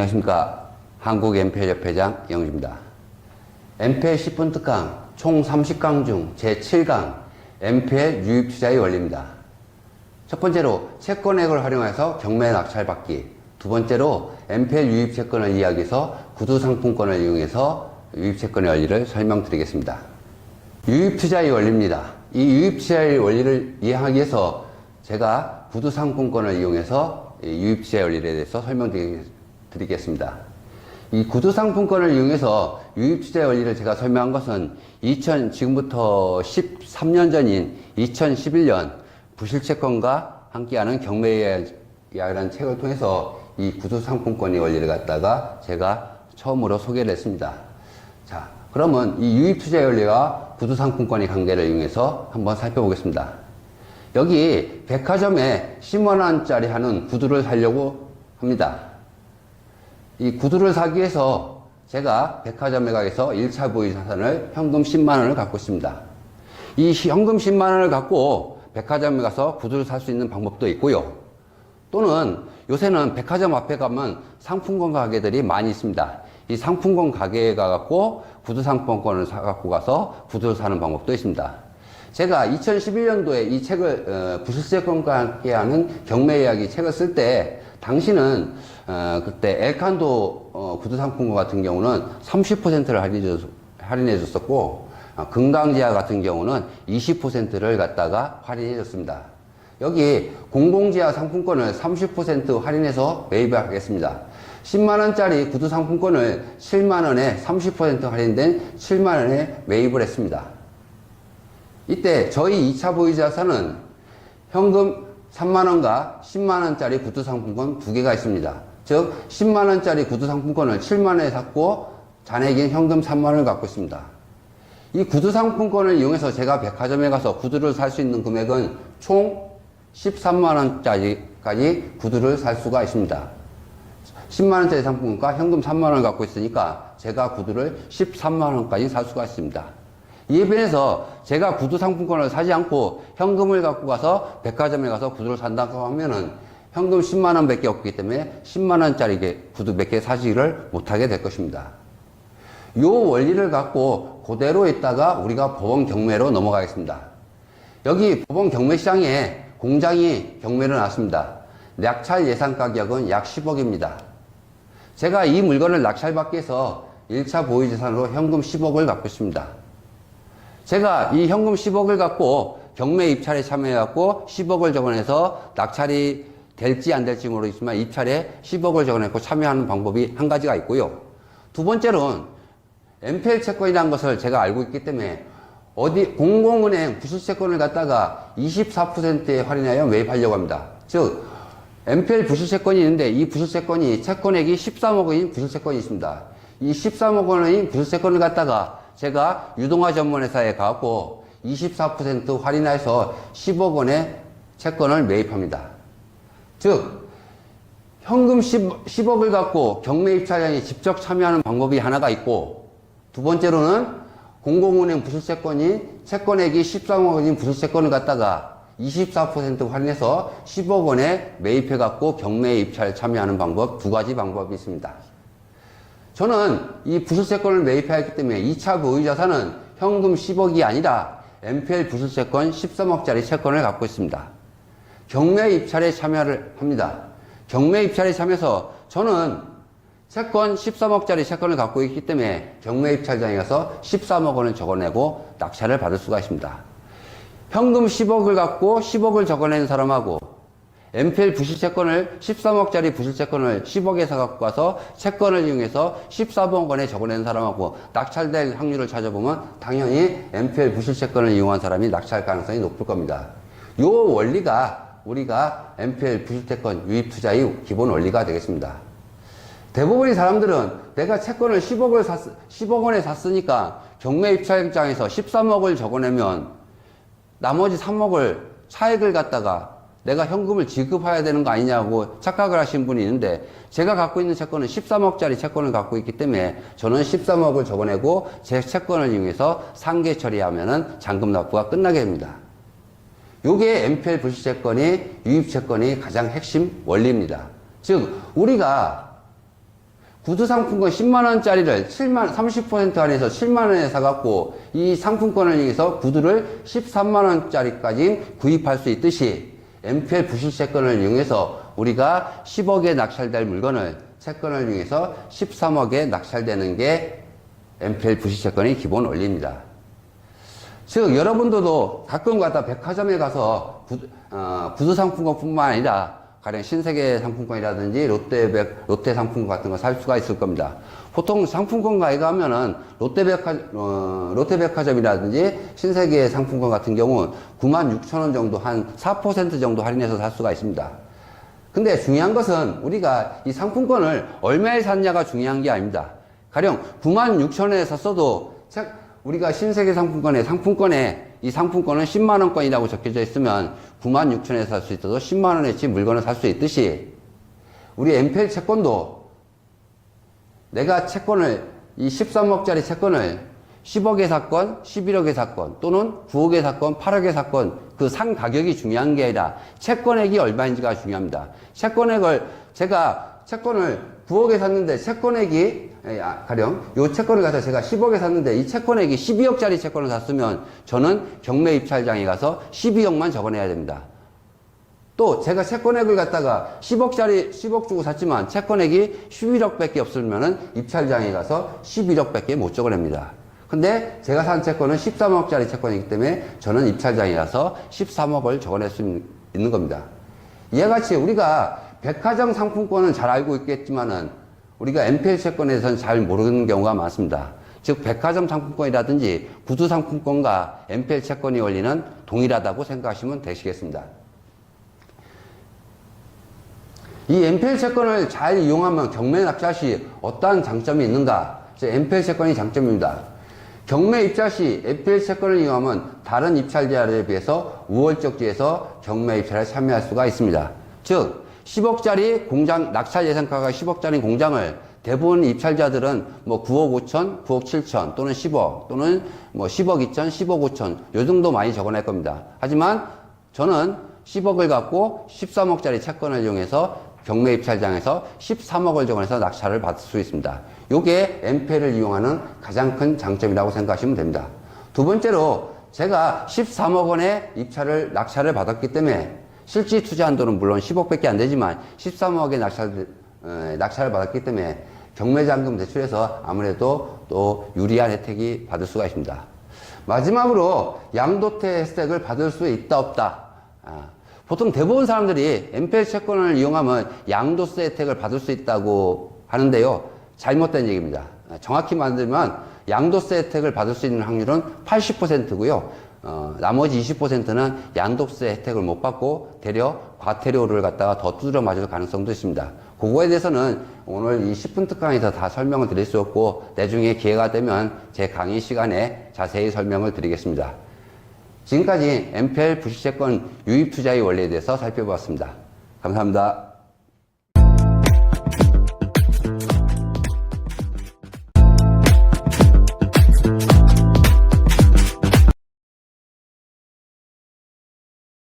안녕하십니까. 한국 MPL협회장 이영주입니다. MPL 10분 특강 총 30강 중 제7강 MPL 유입투자의 원리입니다. 첫 번째로 채권액을 활용해서 경매 낙찰받기, 두 번째로 MPL 유입채권을 이야기해서 구두상품권을 이용해서 유입채권의 원리를 설명드리겠습니다. 유입투자의 원리입니다. 이 유입투자의 원리를 이해하기 위해서 제가 구두상품권을 이용해서 유입투자의 원리에 대해서 설명드리겠습니다. 이 구두상품권을 이용해서 유입투자의 원리를 제가 설명한 것은 지금부터 13년 전인 2011년 부실채권과 함께하는 경매계약이라는 책을 통해서 이 구두상품권의 원리를 갖다가 제가 처음으로 소개를 했습니다. 자, 그러면 이 유입투자의 원리와 구두상품권의 관계를 이용해서 한번 살펴보겠습니다. 여기 백화점에 10만원짜리 하는 구두를 사려고 합니다. 이 구두를 사기 위해서 제가 백화점에 가서 1차 보유자산을 현금 10만원을 갖고 있습니다. 이 현금 10만원을 갖고 백화점에 가서 구두를 살 수 있는 방법도 있고요. 또는 요새는 백화점 앞에 가면 상품권 가게들이 많이 있습니다. 이 상품권 가게에 가갖고 구두 상품권을 사갖고 가서 구두를 사는 방법도 있습니다. 제가 2011년도에 이 책을 부실채권과 함께하는 경매이야기 책을 쓸 때 당시는 그때 엘칸도 구두 상품권 같은 경우는 30%를 할인해 줬었고 금강지하 같은 경우는 20%를 갖다가 할인해 줬습니다. 여기 공공지하 상품권을 30% 할인해서 매입을 하겠습니다. 10만원짜리 구두 상품권을 7만원에 30% 할인된 7만원에 매입을 했습니다. 이때 저희 2차 보유자산은 현금 3만원과 10만원짜리 구두 상품권 두 개가 있습니다. 즉 10만원짜리 구두 상품권을 7만원에 샀고 잔액인 현금 3만원을 갖고 있습니다. 이 구두 상품권을 이용해서 제가 백화점에 가서 구두를 살 수 있는 금액은 총 13만원짜리까지 구두를 살 수가 있습니다. 10만원짜리 상품권과 현금 3만원을 갖고 있으니까 제가 구두를 13만원까지 살 수가 있습니다. 이에 비해서 제가 구두 상품권을 사지 않고 현금을 갖고 가서 백화점에 가서 구두를 산다고 하면은 현금 10만원 밖에 없기 때문에 10만원짜리 구두 몇 개 사지를 못하게 될 것입니다. 요 원리를 갖고 그대로 있다가 우리가 법원 경매로 넘어가겠습니다. 여기 법원 경매 시장에 공장이 경매를 나왔습니다. 낙찰 예상 가격은 약 10억입니다. 제가 이 물건을 낙찰받기 위해서 1차 보유자산으로 현금 10억을 갖고 있습니다. 제가 이 현금 10억을 갖고 경매 입찰에 참여해갖고 10억을 적어내서 낙찰이 될지 안 될지 모르겠지만 입찰에 10억을 적어내고 참여하는 방법이 한 가지가 있고요. 두 번째로는 MPL 채권이라는 것을 제가 알고 있기 때문에 공공은행 부실채권을 갖다가 24%에 할인하여 매입하려고 합니다. 즉 MPL 부실채권이 있는데 이 부실채권이 채권액이 13억인 부실채권이 있습니다. 이 13억 원의 부실채권을 갖다가 제가 유동화 전문회사에 가고 24% 할인해서 10억 원의 채권을 매입합니다. 즉 현금 10억을 갖고 경매 입찰장에 직접 참여하는 방법이 하나가 있고, 두 번째로는 공공은행 부실채권이 채권액이 13억 원인 부실채권을 갖다가 24% 할인해서 10억 원에 매입해 갖고 경매 입찰에 참여하는 방법, 두 가지 방법이 있습니다. 저는 이 부실채권을 매입하였기 때문에 2차 보유자산은 현금 10억이 아니라 MPL 부실채권 13억짜리 채권을 갖고 있습니다. 경매 입찰에 참여를 합니다. 경매 입찰에 참여해서 저는 채권 13억짜리 채권을 갖고 있기 때문에 경매 입찰장에 가서 13억 원을 적어내고 낙찰을 받을 수가 있습니다. 현금 10억을 갖고 10억을 적어낸 사람하고 MPL 부실채권을 13억짜리 부실채권을 10억에서 갖고 가서 채권을 이용해서 13억 원에 적어낸 사람하고 낙찰될 확률을 찾아보면 당연히 MPL 부실채권을 이용한 사람이 낙찰 가능성이 높을 겁니다. 이 원리가 우리가 MPL 부실채권 유입투자의 기본 원리가 되겠습니다. 대부분의 사람들은 내가 채권을 10억 원에 샀으니까 경매 입찰장에서 13억을 적어내면 나머지 3억을 차액을 갖다가 내가 현금을 지급해야 되는 거 아니냐고 착각을 하신 분이 있는데, 제가 갖고 있는 채권은 13억짜리 채권을 갖고 있기 때문에 저는 13억을 적어내고 제 채권을 이용해서 상계 처리하면은 잔금 납부가 끝나게 됩니다. 요게 MPL 부실채권이 유입채권이 가장 핵심 원리입니다. 즉 우리가 구두 상품권 10만원짜리를 30% 할인해서 7만원에 사갖고 이 상품권을 이용해서 구두를 13만원짜리까지 구입할 수 있듯이 MPL 부실 채권을 이용해서 우리가 10억에 낙찰될 물건을 채권을 이용해서 13억에 낙찰되는 게 MPL 부실 채권의 기본 원리입니다. 즉 여러분들도 가끔 가다 백화점에 가서 구두 상품권 뿐만 아니라 가령 신세계 상품권이라든지 롯데 상품권 같은 거 살 수가 있을 겁니다. 보통 상품권 가입하면은 롯데백화점이라든지 신세계 상품권 같은 경우 96,000원 정도 한 4% 정도 할인해서 살 수가 있습니다. 근데 중요한 것은 우리가 이 상품권을 얼마에 샀냐가 중요한 게 아닙니다. 가령 96,000원에 샀어도 우리가 신세계 상품권에 이 상품권은 10만원권이라고 적혀져 있으면 96,000원에 살 수 있어도 10만원어치 물건을 살 수 있듯이 우리 MPL 채권도 내가 채권을 이 13억짜리 채권을 10억에 샀건 11억에 샀건 또는 9억에 샀건 8억에 샀건 그 산 가격이 중요한 게 아니라 채권액이 얼마인지가 중요합니다. 제가 채권을 9억에 샀는데 채권액이 가령 이 채권을 가서 제가 10억에 샀는데 이 채권액이 12억짜리 채권을 샀으면 저는 경매 입찰장에 가서 12억만 적어내야 됩니다. 또 제가 채권액을 갖다가 10억 주고 샀지만 채권액이 11억밖에 없으면은 입찰장에 가서 11억밖에 못 적어냅니다. 근데 제가 산 채권은 13억짜리 채권이기 때문에 저는 입찰장에 가서 13억을 적어낼 수 있는 겁니다. 이와 같이 우리가 백화점 상품권은 잘 알고 있겠지만은 우리가 MPL 채권에 대해서는 잘 모르는 경우가 많습니다. 즉 백화점 상품권이라든지 구두 상품권과 MPL 채권의 원리는 동일하다고 생각하시면 되시겠습니다. 이 MPL 채권을 잘 이용하면 경매 낙찰 시 어떠한 장점이 있는가? MPL 채권이 장점입니다. 경매 입찰 시 MPL 채권을 이용하면 다른 입찰자에 비해서 우월적지에서 경매 입찰에 참여할 수가 있습니다. 즉 10억짜리 공장, 낙찰 예상가가 10억짜리 공장을 대부분 입찰자들은 뭐 9억 5천, 9억 7천 또는 10억 또는 뭐 10억 2천, 10억 5천 요 정도 많이 적어낼 겁니다. 하지만 저는 10억을 갖고 13억짜리 채권을 이용해서 경매 입찰장에서 13억을 적어내서 낙찰을 받을 수 있습니다. 요게 MPL을 이용하는 가장 큰 장점이라고 생각하시면 됩니다. 두 번째로 제가 13억 원의 낙찰을 받았기 때문에 실제 투자한 돈은 물론 10억밖에 안 되지만 13억의 낙찰을 받았기 때문에 경매자금 대출에서 아무래도 또 유리한 혜택이 받을 수가 있습니다. 마지막으로 양도세 혜택을 받을 수 있다 없다. 보통 대부분 사람들이 MPL 채권을 이용하면 양도세 혜택을 받을 수 있다고 하는데요. 잘못된 얘기입니다. 정확히 말하면 양도세 혜택을 받을 수 있는 확률은 80%고요. 나머지 20%는 양도세 혜택을 못 받고 대려 과태료를 갖다가 더 두드려 맞을 가능성도 있습니다. 그거에 대해서는 오늘 이 10분 특강에서 다 설명을 드릴 수 없고 나중에 기회가 되면 제 강의 시간에 자세히 설명을 드리겠습니다. 지금까지 MPL 부실채권 유입투자의 원리에 대해서 살펴보았습니다. 감사합니다.